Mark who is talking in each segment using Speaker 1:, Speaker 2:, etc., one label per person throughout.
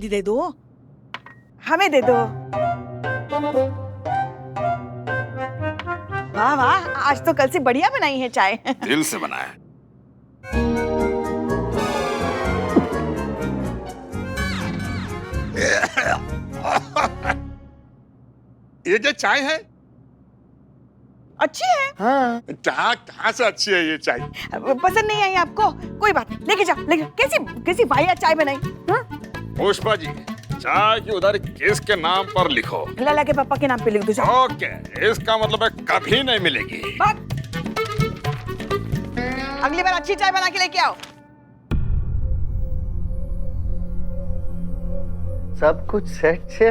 Speaker 1: दे दो, हमें दे दो। वाह वाह, आज तो कल से बढ़िया बनाई है चाय।
Speaker 2: दिल से बनाया।
Speaker 3: ये जो चाय है
Speaker 1: अच्छी है।
Speaker 3: हाँ। कहाँ से अच्छी है ये चाय?
Speaker 1: पसंद नहीं आई आपको? कोई बात नहीं, लेके जाओ, लेके। कैसी कैसी वाहियात चाय बनाई। हाँ?
Speaker 2: पुष्पा जी, चाय की उधारी किसके नाम पर लिखो?
Speaker 1: लाला के पापा के नाम पे लिख दो। जाओ।
Speaker 2: ओके, इसका मतलब है कभी नहीं मिलेगी।
Speaker 1: अगली बार अच्छी चाय बना के लेके आओ।
Speaker 4: सब कुछ सेट है?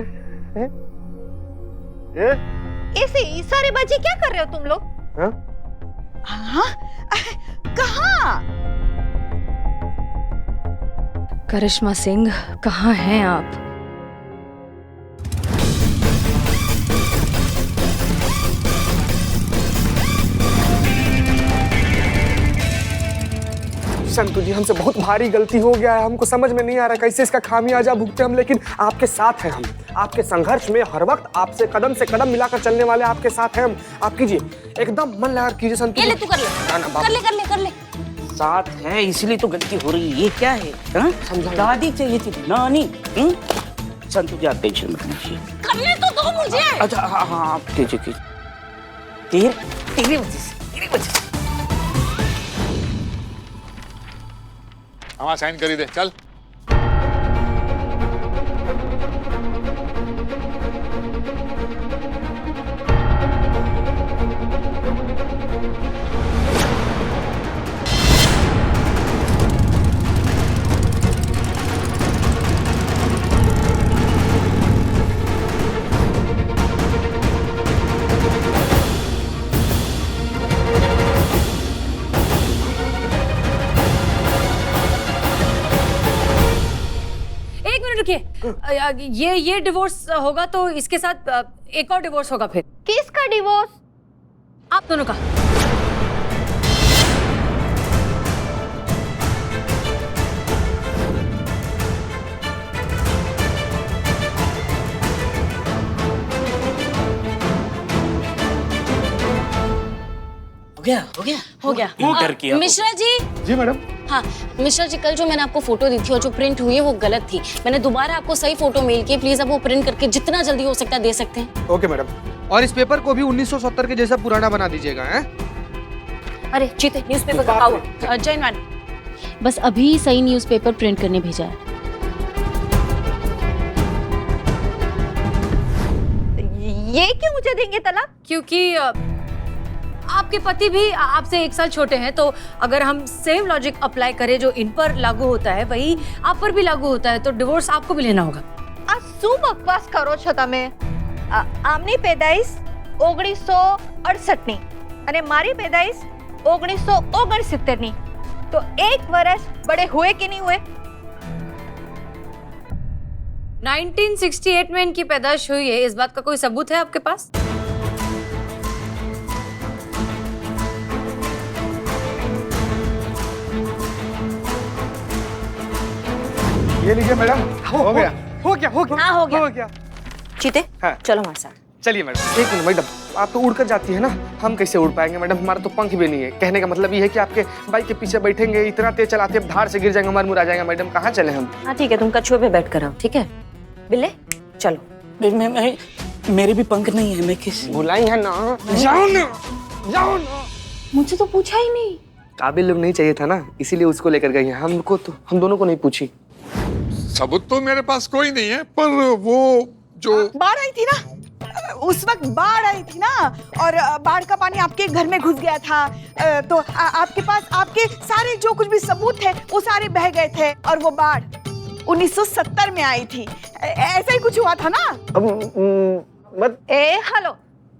Speaker 5: ऐसे सारे बच्चे क्या कर रहे हो तुम लोग?
Speaker 1: हाँ? कहाँ?
Speaker 6: करिश्मा सिंह, कहाँ हैं आप?
Speaker 4: संतु जी, हमसे बहुत भारी गलती हो गया है। हमको समझ में नहीं आ रहा कैसे इसका खामियाजा भुगते हम, लेकिन आपके साथ हैं हम। आपके संघर्ष में हर वक्त आपसे कदम से कदम मिलाकर चलने वाले आपके साथ हैं हम। आप कीजिए, एकदम मन लगा कीजिए संतु।
Speaker 5: ये ले, तू कर ले। कर ले।
Speaker 7: साथ है इसलिए तो गलती हो रही है। ये क्या है? हाँ? दादी चाहिए थी, नानी। संतु जी, आप टेंशन मत लीजिए।
Speaker 5: करने तो दो मुझे।
Speaker 7: अच्छा, हाँ, आप कीजिए। तेरी वजह से।
Speaker 3: हमारा साइन करी दे, चल।
Speaker 6: ये डिवोर्स होगा तो इसके साथ एक और डिवोर्स होगा। फिर
Speaker 5: किसका डिवोर्स?
Speaker 6: आप दोनों का।
Speaker 7: हो गया। वो कर किया।
Speaker 5: मिश्रा जी।
Speaker 4: जी मैडम।
Speaker 5: हाँ मिश्रा जी, कल जो मैंने आपको फोटो दी थी और जो प्रिंट हुई है वो गलत थी। मैंने दोबारा आपको सही फोटो मेल की, प्लीज आप वो प्रिंट करके जितना जल्दी हो सकता है दे सकते हैं।
Speaker 4: Okay madam. और इस पेपर को भी 1970 के जैसा पुराना बना दीजिएगा। हैं?
Speaker 5: अरे चीते, न्यूज़पेपर का आओ। जय मैडम,
Speaker 8: बस अभी सही न्यूज़पेपर प्रिंट करने भेजा है।
Speaker 5: ये क्यों मुझे देंगे तलाक?
Speaker 6: क्योंकि आपके पति भी आपसे 1 साल छोटे हैं, तो अगर हम सेम लॉजिक अप्लाई करें जो इन पर लागू होता है वही आप पर भी लागू होता है, तो डिवोर्स आपको भी लेना होगा।
Speaker 5: આ શું બકવાસ કરો છો તમે? આમની પેદાઈશ 1968 ની અને મારી પેદાઈશ 1969 ની, તો 1 વર્ષ बड़े हुए कि नहीं हुए?
Speaker 6: 1968 में इनकी पैदाइश हुई है, इस बात का कोई सबूत है आपके पास?
Speaker 4: ये लीजिए मैडम। हो गया।
Speaker 5: हाँ हो गया। चीते,
Speaker 4: हाँ।
Speaker 5: चलो हमारे साथ।
Speaker 4: चलिए मैडम। एक मिनट मैडम, आप तो उड़कर जाती है ना, हम कैसे उड़ पाएंगे मैडम? हमारा तो पंख भी नहीं है। कहने का मतलब ये है कि आपके बाइक के पीछे बैठेंगे, इतना तेज चलाते हैं धार से गिर जाएंगे, हमारा मुँह आ जाएगा। मैडम कहाँ चले हम?
Speaker 5: हाँ ठीक है, तुम कछुए पे बैठ कर आओ, ठीक है? बिल्ले चलो।
Speaker 7: मेरे भी पंख नहीं है, मैं किस
Speaker 4: बुलाई है ना। जाओ ना।
Speaker 5: मुझे तो पूछा ही नहीं।
Speaker 4: काबिल लोग नहीं चाहिए था ना, इसीलिए उसको लेकर गई है। हमको तो, हम दोनों को नहीं पूछी।
Speaker 3: सबूत तो मेरे पास कोई नहीं है, पर वो जो
Speaker 1: बाढ़ आई थी ना, उस वक्त बाढ़ आई थी ना, और बाढ़ का पानी आपके घर में घुस गया था, तो आपके पास आपके सारे जो कुछ भी सबूत थे वो सारे बह गए थे, और वो बाढ़ 1970 में आई थी। ऐसा ही कुछ हुआ था ना?
Speaker 5: हेलो,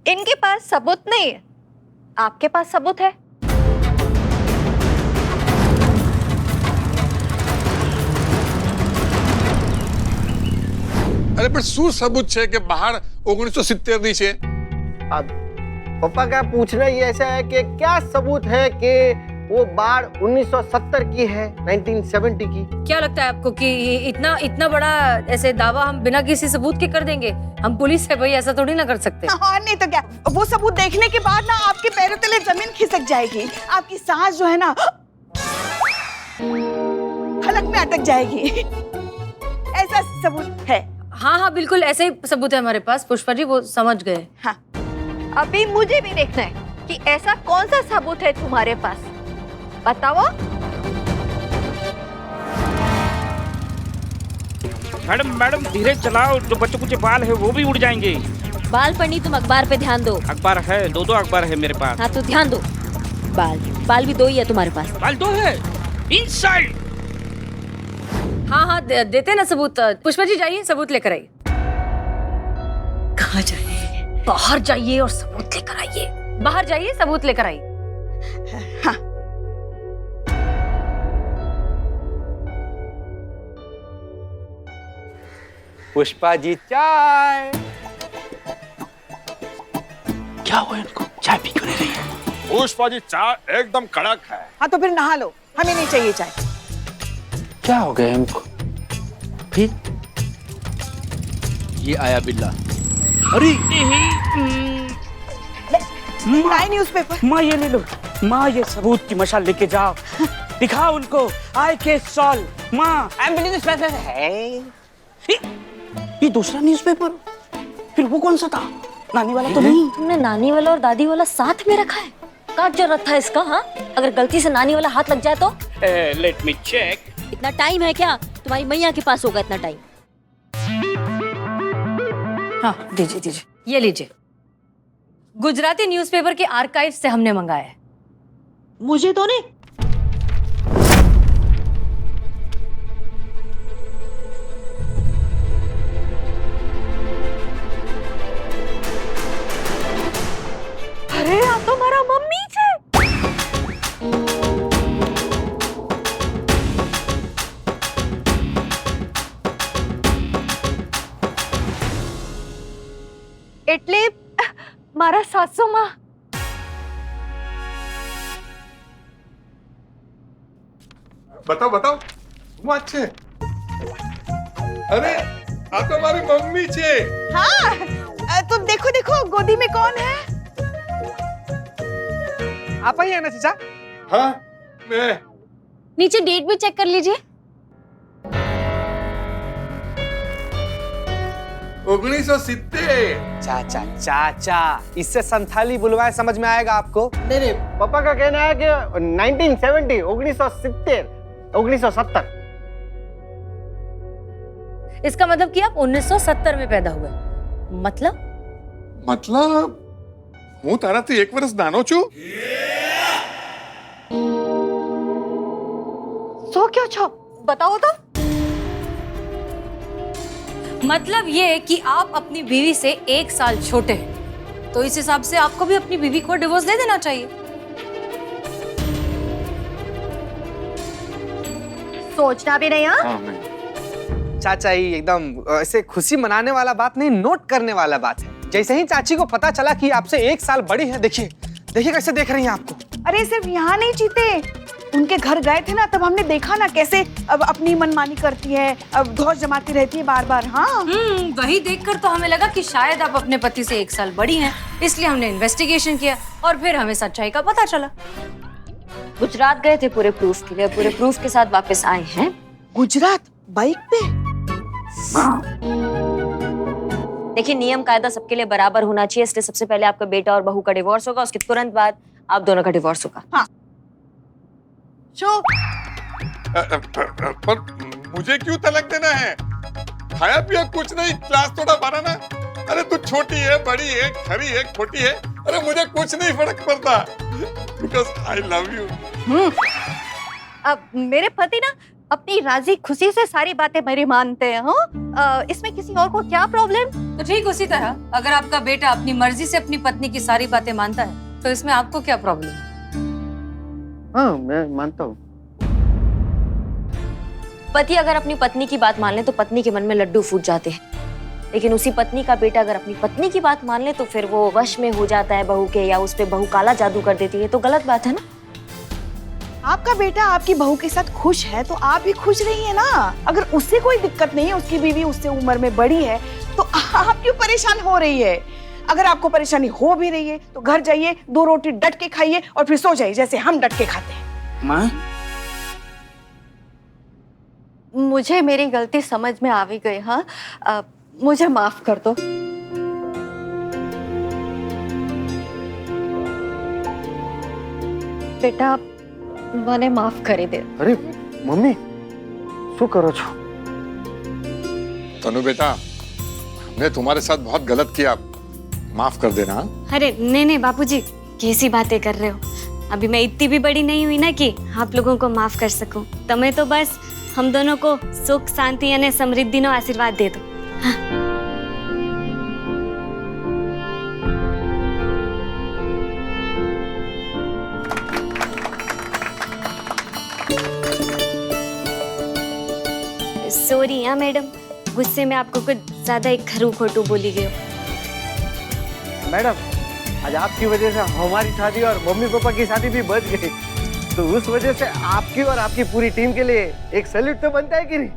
Speaker 5: इनके पास सबूत नहीं है, आपके पास सबूत है।
Speaker 3: अरे पर શું सबूत છે કે બહાર 1970 ની છે?
Speaker 4: अब पापा का पूछना ही ऐसा है कि क्या सबूत है कि
Speaker 9: वो बाढ़ 1970 की है, 1970 की।
Speaker 6: क्या लगता है आपको कि इतना बड़ा ऐसे दावा हम बिना किसी सबूत के कर देंगे? हम पुलिस है भाई, ऐसा थोड़ी ना कर सकते।
Speaker 1: हाँ, नहीं तो क्या, वो सबूत देखने के बाद ना आपके पैरों तले जमीन खिसक जाएगी, आपकी सांस जो है ना हलक में अटक जाएगी। ऐसा सबूत है।
Speaker 6: हाँ, बिल्कुल ऐसे ही सबूत है हमारे पास पुष्पा जी, वो समझ गए।
Speaker 1: हाँ,
Speaker 5: अभी मुझे भी देखना है कि ऐसा कौन सा सबूत है तुम्हारे पास, बताओ।
Speaker 7: मैडम धीरे चलाओ, जो बच्चों के बाल है वो भी उड़ जाएंगे।
Speaker 8: बाल पर नहीं, तुम अखबार पे ध्यान दो।
Speaker 7: अखबार है, दो अखबार है मेरे पास।
Speaker 8: हाँ तो ध्यान दो। बाल भी 2 ही है तुम्हारे पास।
Speaker 7: बाल 2 है इनसाइड।
Speaker 6: हाँ, देते ना सबूत। पुष्पा जी जाइए, सबूत लेकर आइए।
Speaker 8: कहाँ जाए?
Speaker 6: बाहर जाइए और सबूत लेकर आइए। बाहर जाइए, सबूत लेकर आइए।
Speaker 1: हाँ।
Speaker 4: पुष्पा जी चाय।
Speaker 7: क्या हुआ इनको, चाय पी क्यों नहीं रही है?
Speaker 2: पुष्पा जी चाय एकदम कड़क है।
Speaker 1: हाँ तो फिर नहा लो, हमें नहीं चाहिए चाय।
Speaker 7: क्या हो गया इनको? फिर
Speaker 10: ये आया बिल्ला।
Speaker 7: अरे
Speaker 1: लाए न्यूज़पेपर।
Speaker 7: माँ ये ले लो, माँ ये सबूत की मशाल लेके जाओ, दिखाओ उनको। आई के सॉल माँ, न्यूज़पेपर है। ये दूसरा न्यूज़पेपर, फिर वो कौन सा था? नानी वाला तो नहीं।
Speaker 8: तुमने नानी वाला और दादी वाला साथ में रखा है? क्या जरूरत था इसका? हाँ, अगर गलती से नानी वाला हाथ लग जाए तो?
Speaker 7: Let me check.
Speaker 8: इतना टाइम है क्या? तुम्हारी मैया के पास होगा इतना टाइम?
Speaker 6: हाँ, दीजिए। ये लीजिए, गुजराती न्यूज़पेपर के आर्काइव से हमने मंगाया है।
Speaker 5: मुझे तो नहीं। अरे આ તો મારા મમ્મી છે। એટલે મારા સાસુમાં।
Speaker 3: बताओ હું આ છે? અરે આ તો મારી મમ્મી છે।
Speaker 1: हाँ, तुम देखो गोदी में कौन है?
Speaker 4: आप ही है ना चाचा?
Speaker 3: हाँ मैं।
Speaker 8: नीचे डेट भी चेक कर लीजिए।
Speaker 3: 1970।
Speaker 4: चाचा इससे संथाली बुलवाए समझ में आएगा आपको?
Speaker 9: नहीं, पापा का कहना है कि 1970, 1970।
Speaker 6: इसका मतलब कि आप 1970 में पैदा हुए। मतलब
Speaker 3: હું તારાથી 1 વર્ષ નાનો છું।
Speaker 5: सो क्यों छो, बताओ तो।
Speaker 6: मतलब ये कि आप अपनी बीवी से 1 साल छोटे हैं, तो इस हिसाब से आपको भी अपनी बीवी को डिवोर्स दे देना चाहिए।
Speaker 5: सोचना भी नहीं। हाँ,
Speaker 4: चाचा ही एकदम ऐसे खुशी मनाने वाला बात नहीं, नोट करने वाला बात है। जैसे ही चाची को पता चला कि आपसे 1 साल बड़ी है, देखिए कैसे देख रही हैं आपको।
Speaker 1: अरे सिर्फ यहाँ नहीं जीते, उनके घर गए थे ना, तब हमने देखा ना कैसे अब अपनी मनमानी करती है, अब धौस जमाती रहती है बार-बार। हाँ,
Speaker 6: वही देखकर तो हमें लगा कि शायद आप अपने पति से 1 साल बड़ी हैं, इसलिए हमने इन्वेस्टिगेशन किया और फिर हमें सच्चाई का पता चला।
Speaker 8: गुजरात गए थे पूरे प्रूफ के लिए, पूरे प्रूफ के साथ वापस आए हैं।
Speaker 1: गुजरात बाइक पे?
Speaker 8: देखिए, नियम कायदा सबके लिए बराबर होना चाहिए, इसलिए सबसे पहले आपका बेटा और बहू का डिवोर्स होगा, उसके तुरंत बाद आप दोनों का डिवोर्स होगा।
Speaker 1: हाँ।
Speaker 3: पर मुझे क्यों तलाक देना है? खाया पिया कुछ नहीं, क्लास थोड़ा बनाना। अरे तू छोटी है, बड़ी है, खरी है, खोटी है, अरे मुझे कुछ नहीं फर्क पड़ता, बिकॉज आई लव यू।
Speaker 5: अब मेरे पति ना अपनी राजी खुशी से सारी बातें मेरी मानते हैं। हाँ, इसमें किसी और को क्या प्रॉब्लम?
Speaker 6: तो ठीक उसी तरह अगर आपका बेटा अपनी मर्जी से अपनी पत्नी की सारी बातें मानता है, तो इसमें आपको क्या प्रॉब्लम है?
Speaker 9: हाँ, मैं मानता हूँ।
Speaker 8: पति अगर अपनी पत्नी की बात मान ले तो पत्नी के मन में लड्डू फूट जाते हैं, लेकिन उसी पत्नी का बेटा अगर अपनी पत्नी की बात मान ले तो फिर वो वश में हो जाता है बहू के, या उस पे बहू काला जादू कर देती है, तो गलत बात है ना।
Speaker 1: आपका बेटा आपकी बहू के साथ खुश है तो आप भी खुश रहिए ना। अगर उससे कोई दिक्कत नहीं है, उसकी बीवी उससे उम्र में बड़ी है, तो आप क्यों परेशान हो रही है? अगर आपको परेशानी हो भी रही है तो घर जाइए, 2 रोटी डट के खाइए और फिर सो जाइए जैसे हम डट के खाते हैं।
Speaker 7: माँ,
Speaker 5: मुझे मेरी गलती समझ में आ भी गई। हाँ, मुझे माफ कर दो। बेटा, મને માફ કરી દે।
Speaker 9: अरे मम्मी શું કરો છો?
Speaker 3: तनु बेटा, हमने तुम्हारे साथ बहुत गलत किया, माफ कर देना।
Speaker 10: अरे नहीं नहीं बापूजी, कैसी बातें कर रहे हो? अभी मैं इतनी भी बड़ी नहीं हुई ना कि आप लोगों को माफ कर सकूं। तमे तो बस हम दोनों को सुख शांति और समृद्धि नो आशीर्वाद दे दो। हाँ। सॉरी हाँ मैडम, गुस्से में आपको कुछ ज्यादा ही खरू खोटू बोली गई हो।
Speaker 9: मैडम, आज आपकी वजह से हमारी शादी और मम्मी पापा की शादी भी बच गई, तो उस वजह से आपकी और आपकी पूरी टीम के लिए एक सैल्यूट तो बनता है कि नहीं?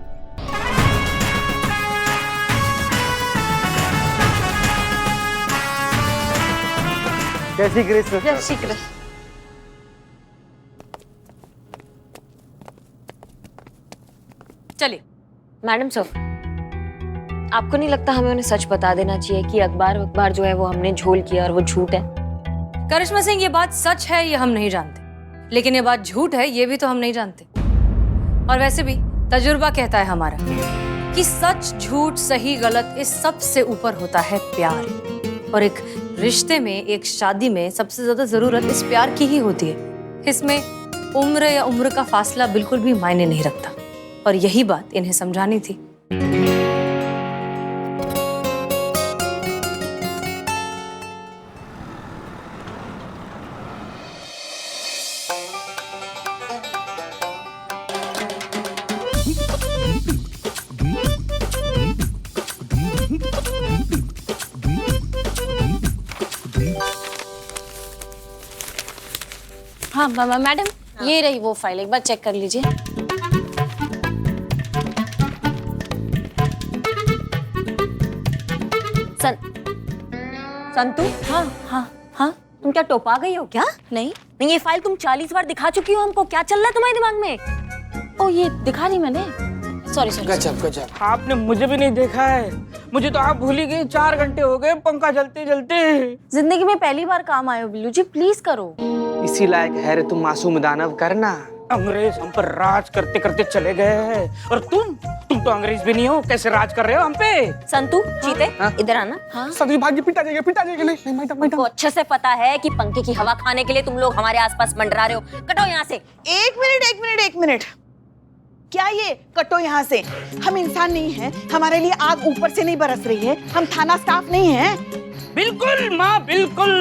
Speaker 9: जय श्री कृष्ण।
Speaker 5: जय श्री कृष्ण।
Speaker 6: चलिए।
Speaker 8: मैडम सर, आपको नहीं लगता हमें उन्हें सच बता देना चाहिए कि अखबार जो है वो हमने झोल किया और वो झूठ है?
Speaker 6: करिश्मा सिंह, ये बात सच है ये हम नहीं जानते, लेकिन ये बात झूठ है ये भी तो हम नहीं जानते। और वैसे भी तजुर्बा कहता है हमारा कि सच झूठ सही गलत इस सब से ऊपर होता है प्यार। और एक रिश्ते में, एक शादी में सबसे ज्यादा जरूरत इस प्यार की ही होती है। इसमें उम्र या उम्र का फासला बिल्कुल भी मायने नहीं रखता, और यही बात इन्हें समझानी थी।
Speaker 10: हाँ मैडम, ये रही वो फाइल, एक बार चेक कर लीजिए।
Speaker 8: संतु,
Speaker 10: हाँ हाँ हाँ।
Speaker 8: तुम क्या टोपा गई हो क्या?
Speaker 10: नहीं
Speaker 8: नहीं, ये फाइल तुम 40 बार दिखा चुकी हो हमको। क्या चल रहा है तुम्हारे दिमाग में?
Speaker 10: ओ, ये दिखा दी मैंने। Sorry sorry.
Speaker 7: गजब गजब, आपने मुझे भी नहीं देखा है। मुझे तो आप भूल ही गए। 4 घंटे हो गए पंखा जलते जलते।
Speaker 10: जिंदगी में पहली बार काम आए हो बिल्लू जी, प्लीज करो।
Speaker 4: इसी लायक है रे तुम मासूम दानव, करना।
Speaker 7: अंग्रेज हम पर राज करते करते चले गए हैं, और तुम तो अंग्रेज भी नहीं हो, कैसे राज कर रहे हो हम पे?
Speaker 8: संतु, चीते, इधर आना।
Speaker 10: हाँ?
Speaker 4: सभी भाग्य पिटा जाएगा नहीं मैडम
Speaker 8: तो अच्छे से पता है कि पंखे की हवा खाने के लिए तुम लोग हमारे आसपास मंडरा रहे हो। कटो यहाँ से।
Speaker 1: एक मिनट। क्या ये कटो यहाँ से? हम इंसान नहीं हैं, हमारे लिए आग ऊपर से नहीं बरस रही है, हम थाना स्टाफ नहीं हैं।
Speaker 7: बिल्कुल माँ, बिल्कुल।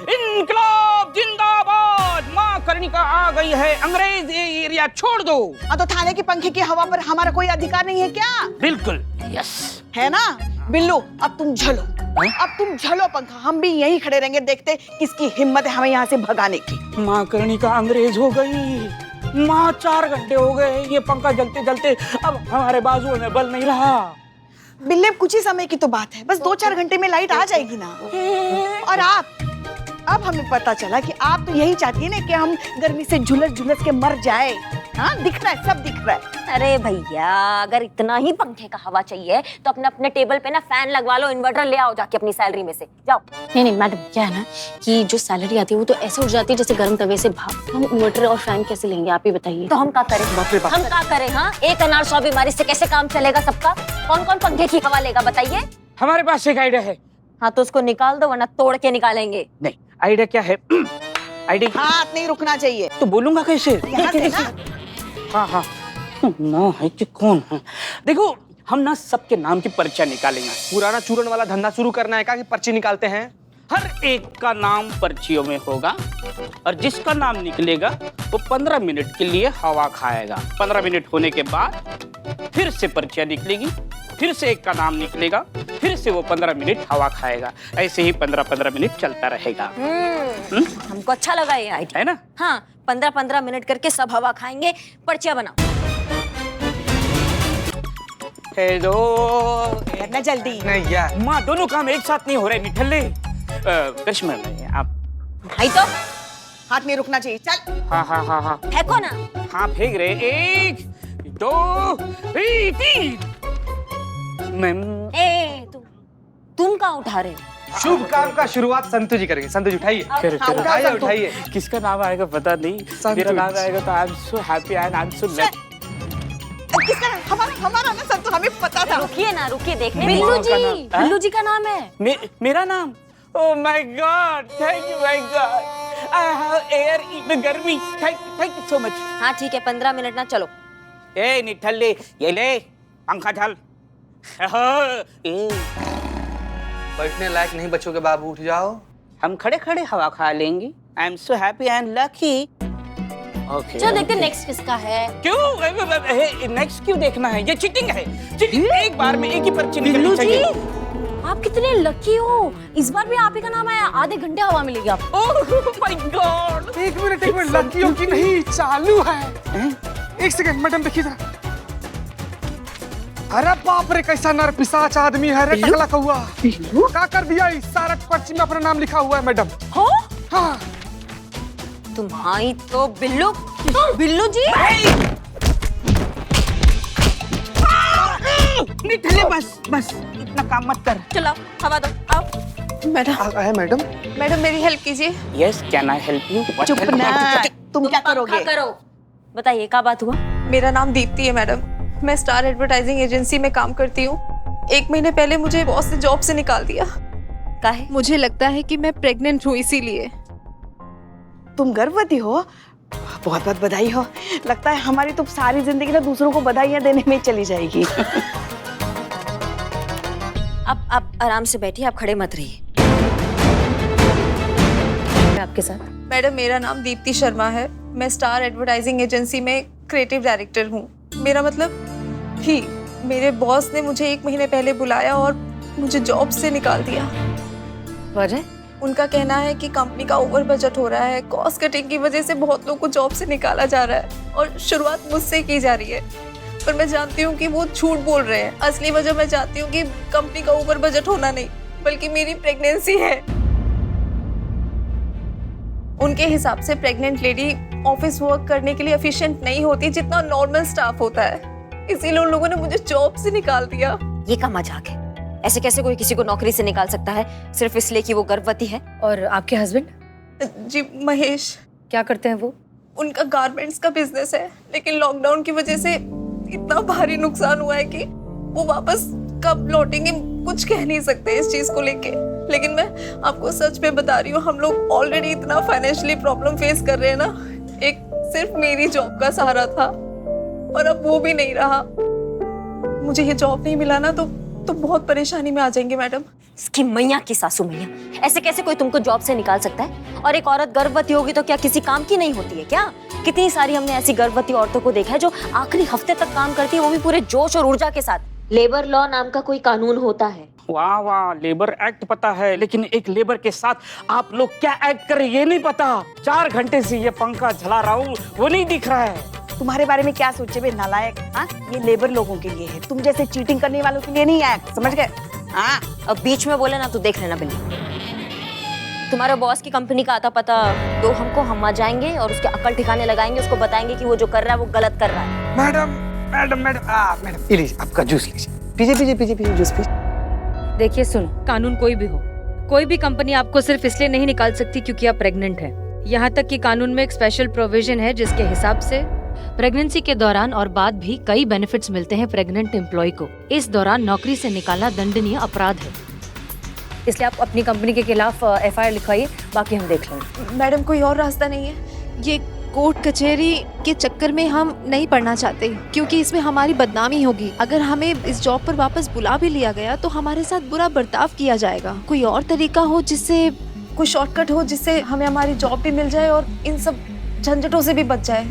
Speaker 7: इनकलाब जिंदाबाद। माँ कर्णिका आ गई है, अंग्रेज ये एरिया छोड़ दो।
Speaker 1: तो थाने के पंखे की हवा पर हमारा कोई अधिकार नहीं है क्या?
Speaker 7: बिल्कुल, यस।
Speaker 1: है ना? बिल्लू, अब तुम झलो पंखा। हम भी यहीं खड़े रहेंगे, देखते किसकी हिम्मत है हमें यहाँ से भगाने की।
Speaker 7: माँ कर्णिका अंग्रेज हो गई। माँ 4 घंटे हो गए ये पंखा जलते जलते, अब हमारे बाजुओं में बल नहीं रहा।
Speaker 1: बिल्ले, कुछ ही समय की तो बात है, बस 2-4 घंटे में लाइट आ जाएगी ना। और अब हमें पता चला कि आप तो यही चाहती है ना कि हम गर्मी से झुलस के मर जाए। हाँ, दिख रहा है, सब दिख रहा है।
Speaker 8: अरे भैया, अगर इतना ही पंखे का हवा चाहिए तो अपने टेबल पे ना फैन लगवा लो, इन्वर्टर ले आओ जाके अपनी सैलरी में से। जाओ।
Speaker 10: नहीं मैडम, क्या है ना कि जो सैलरी आती है वो तो ऐसे उठ जाती है जैसे गर्म तवे से भाप। हम इन्वर्टर और फैन कैसे लेंगे, आप ही बताइए।
Speaker 8: तो हम क्या करें? हम क्या करें? हाँ, एक अनार 100 बीमारी से कैसे काम चलेगा सबका? कौन पंखे की हवा लेगा बताइए?
Speaker 7: हमारे पास एक आइडिया है।
Speaker 8: हाँ, तो उसको निकाल दो वरना तोड़ के निकालेंगे।
Speaker 7: नहीं, आइडिया क्या है? आइडिया
Speaker 1: हाथ नहीं रुकना चाहिए।
Speaker 7: तो बोलूंगा कैसे?
Speaker 1: यहाँ से ना।
Speaker 7: हाँ ना है कि कौन है? देखो, हम ना सबके नाम की पर्चा निकालेंगे।
Speaker 4: पुराना चूरन वाला धंधा शुरू करना है क्या कि पर्ची निकालते हैं?
Speaker 7: हर एक का नाम पर्चियों में होगा, और जिसका नाम निकलेगा वो 15 मिनट के लिए हवा खाएगा। 15 मिनट होने के बाद फिर से पर्चियां निकलेगी, फिर से एक का नाम निकलेगा, फिर से वो 15 मिनट हवा खाएगा। ऐसे ही 15-15 मिनट चलता रहेगा।
Speaker 8: हमको अच्छा लगा ये आइडिया,
Speaker 7: है ना?
Speaker 8: हाँ 15-15 मिनट करके सब हवा खाएंगे। पर्चियां बनाओ।
Speaker 7: हेलो
Speaker 1: करना जल्दी।
Speaker 4: नहीं यार,
Speaker 7: माँ, दोनों काम एक साथ नहीं हो रहे निठल्ले। करिश्मा में आप
Speaker 8: भाई तो
Speaker 1: हाथ में रुकना चाहिए। चल
Speaker 7: हाँ
Speaker 8: फेंको ना।
Speaker 7: हाँ फेंक रहे। 1 2 3।
Speaker 8: ए तुम कहाँ उठा रहे हो?
Speaker 4: शुभ काम का शुरुआत संतु जी करेंगे। संतु जी उठाइए, उठाइए उठाइए।
Speaker 7: किसका नाम आएगा पता नहीं, मेरा नाम आएगा तो I am so happy and I am so lucky.
Speaker 1: किसका? हमारा ना संतु, हमें पता था।
Speaker 8: रुकिए ना, रुकिए देखने।
Speaker 7: बिल्लू जी,
Speaker 8: बिल्लू जी का नाम है।
Speaker 7: मेरा नाम? Oh my God, thank you my God. I have air in गर्मी। Thank you so much.
Speaker 8: हाँ ठीक है, 15 मिनट ना चलो।
Speaker 7: ए निठल्ले, ये ले पंखा झल।
Speaker 9: बैठने लायक नहीं बच्चों बाबू, उठ जाओ।
Speaker 7: हम खड़े खड़े हवा खा लेंगे। I am so happy and lucky. Okay
Speaker 8: चलो देखते नेक्स्ट किसका है।
Speaker 7: क्यों नेक्स्ट क्यों देखना है? ये चीटिंग है। चीटिंग एक बार में एक ही पर्ची निकलनी चाहिए।
Speaker 8: आप कितने लकी हो, इस बार भी आप ही का नाम आया। आधे घंटे हवा मिलेगी आपको।
Speaker 7: ओह माय गॉड।
Speaker 4: एक मिनट, लकी हो कि नहीं चालू है। एक सेकंड मैडम, देखिए जरा। अरे बाप रे, कैसा नर पिशाच आदमी है रे, टकला कौआ। क्या कर दिया? इस सारा पर्ची में अपना नाम लिखा हुआ है मैडम।
Speaker 8: हो
Speaker 4: हाँ
Speaker 8: तुम्हारी तो बिल्लू। बिल्लू जी
Speaker 7: निठल्ले, बस इतना काम मत कर।
Speaker 8: चलो हवा दो। आओ
Speaker 4: मैडम।
Speaker 1: मैडम मेरी हेल्प कीजिए।
Speaker 7: Yes, can I help you?
Speaker 1: चुप ना, तुम क्या करोगे?
Speaker 8: करो। बताइए क्या बात हुआ?
Speaker 11: मेरा नाम दीप्ति है मैडम। मैं स्टार एडवर्टाइजिंग एजेंसी में काम करती हूँ। 1 महीने पहले मुझे बॉस ने जॉब से निकाल दिया।
Speaker 8: काहे?
Speaker 11: मुझे लगता है कि मैं प्रेग्नेंट हूँ, इसीलिए।
Speaker 1: तुम गर्भवती हो? बहुत बहुत बधाई हो। लगता है हमारी तो सारी जिंदगी ना दूसरों को बधाइयाँ देने में चली जाएगी।
Speaker 8: आप आराम से बैठिए, आप खड़े मत रहिए। मैं आपके साथ।
Speaker 11: मैडम मेरा नाम दीप्ति शर्मा है। मैं स्टार एडवर्टाइजिंग एजेंसी में क्रिएटिव डायरेक्टर हूँ। मेरा मतलब ही मेरे बॉस ने मुझे 1 महीने पहले बुलाया और मुझे जॉब से निकाल दिया।
Speaker 6: वजह?
Speaker 11: उनका कहना है कि कंपनी का ओवर बजट हो रहा है। कॉस्ट कटिंग की वजह से बहुत लोग को जॉब से निकाला जा रहा है और शुरुआत मुझसे की जा रही है। पर मैं जानती हूँ कि वो झूठ बोल रहे हैं। असली वजह मैं जानती हूँ कि कंपनी का ओवर बजट होना नहीं, बल्कि मेरी प्रेगनेंसी है। उनके हिसाब से प्रेग्नेंट लेडी ऑफिस वर्क करने के लिए एफिशिएंट नहीं होती जितना नॉर्मल स्टाफ होता है। इसीलिए उन लोगों ने मुझे जॉब से निकाल दिया।
Speaker 8: ये का मजाक है? ऐसे कैसे कोई किसी को नौकरी से निकाल सकता है सिर्फ इसलिए कि वो गर्भवती है?
Speaker 6: और आपके हस्बैंड?
Speaker 11: जी महेश।
Speaker 6: क्या करते हैं वो?
Speaker 11: उनका गारमेंट्स का बिजनेस है, लेकिन लॉकडाउन की वजह से इतना भारी नुकसान हुआ है कि वो वापस कब लौटेंगे कुछ कह नहीं सकते इस चीज को लेके। लेकिन मैं आपको सच में बता रही हूँ, हम लोग ऑलरेडी इतना फाइनेंशियली प्रॉब्लम फेस कर रहे हैं ना। एक सिर्फ मेरी जॉब का सहारा था और अब वो भी नहीं रहा। मुझे ये जॉब नहीं मिला ना तो बहुत परेशानी में आ जाएंगे मैडम।
Speaker 8: इसकी मैया की सासू मैया, ऐसे कैसे कोई तुमको जॉब से निकाल सकता है? और एक औरत गर्भवती होगी तो क्या किसी काम की नहीं होती है क्या? कितनी सारी हमने ऐसी गर्भवती औरतों को देखा है जो आखिरी हफ्ते तक काम करती है, वो भी पूरे जोश और ऊर्जा के साथ। लेबर लॉ नाम का कोई कानून होता है।
Speaker 7: वाह वाह, लेबर एक्ट पता है, लेकिन एक लेबर के साथ आप लोग क्या एक्ट कर रहे हैं ये नहीं पता। 4 घंटे से ये पंखा चला रहा हूँ, वो नहीं दिख रहा है।
Speaker 1: तुम्हारे बारे में क्या सोचे बे नालायक? हाँ, ये लेबर लोगों के लिए है, तुम जैसे चीटिंग करने वालों के लिए नहीं है, समझ गए?
Speaker 8: हाँ, अब बीच में बोले ना तो देख लेना बिल्ली। तुम्हारे बॉस की कंपनी का आता पता दो हमको, हम आ जाएंगे और उसके अकल ठिकाने लगाएंगे, उसको बताएंगे कि वो जो कर रहा है वो गलत कर रहा है।
Speaker 4: मैडम ये लीजिए आपका जूस लीजिए। पीजिए जूस पीजिए।
Speaker 6: देखिए सुनो, कानून कोई भी हो, कोई भी कंपनी आपको सिर्फ इसलिए नहीं निकाल सकती क्योंकि आप प्रेग्नेंट हैं। यहाँ तक कि कानून में एक स्पेशल प्रोविजन है जिसके हिसाब से प्रेगनेंसी के दौरान और बाद भी कई बेनिफिट्स मिलते हैं प्रेग्नेंट एम्प्लॉय को। इस दौरान नौकरी से निकालना दंडनीय अपराध है, इसलिए आप अपनी कंपनी के खिलाफ FIR लिखवाइए, बाकी हम देख लेंगे।
Speaker 11: मैडम कोई और रास्ता नहीं है? ये कोर्ट कचहरी के चक्कर में हम नहीं पड़ना चाहते, क्योंकि इसमें हमारी बदनामी होगी। अगर हमें इस जॉब पर वापस बुला भी लिया गया तो हमारे साथ बुरा बर्ताव किया जाएगा। कोई और तरीका हो जिससे, कोई शॉर्टकट हो जिससे हमें हमारी जॉब भी मिल जाए और इन सब झंझटों से भी बच जाए।